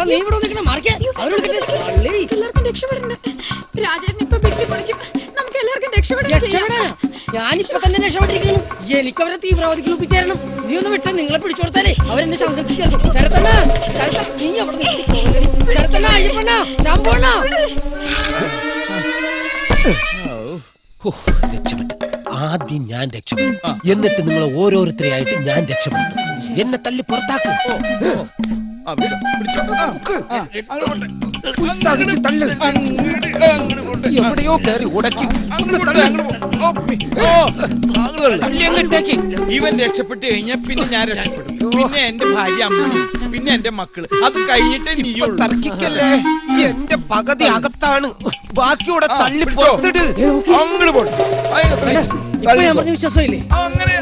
നീ ഇവിടെ നിൽക്കണം, മാറിക്കേ. എല്ലാവർക്കും രക്ഷപ്പെടണ്ടേ? രാജേട്ടൻ ഇപ്പൊ ഭിത്തി പൊളിക്കും. നമുക്ക് എല്ലാവർക്കും രക്ഷപ്പെടാൻ. ഞാനിപ്പോ തന്നെ രക്ഷപ്പെട്ടിരിക്കുന്നു. എനിക്ക് അവരെ തീവ്രവാദിക്ക് ഒപ്പിച്ചേരണം. നീ ഒന്ന് വിട്ട, നിങ്ങളെ പിടിച്ചു കൊടുത്താലേ അവരെന്നെ ശബ്ദത്തിൽ ചേർക്കും. ശരത്തണ്ണ, നീ അവിടെ ശരത്തണ്ണ, അയ്യപ്പണ്ണ, ശാമ്പണ്ണ. രക്ഷപ്പെട്ടു. ആദ്യം ഞാൻ രക്ഷപ്പെടും, എന്നിട്ട് നിങ്ങൾ ഓരോരുത്തരെയായിട്ട് ഞാൻ രക്ഷപ്പെടുത്തും. എന്നെ തള്ളി പുറത്താക്കും. എവിടെയോ കയറി ഉടക്കി ഇവൻ രക്ഷപ്പെട്ടു കഴിഞ്ഞാൽ പിന്നെ ഞാൻ രക്ഷപ്പെടും. പിന്നെ എന്റെ ഭാര്യ അമ്മ, പിന്നെ എന്റെ മക്കള്. അത് കഴിഞ്ഞിട്ട് നീ തർക്കിക്കല്ലേ. എന്റെ പകുതി അകത്താണ്, ബാക്കിയോടെ തള്ളി പുറത്തിട്. അങ്ങോട്ട് പോട്ടെ. വിശ്വാസമില്ലേ? അങ്ങനെ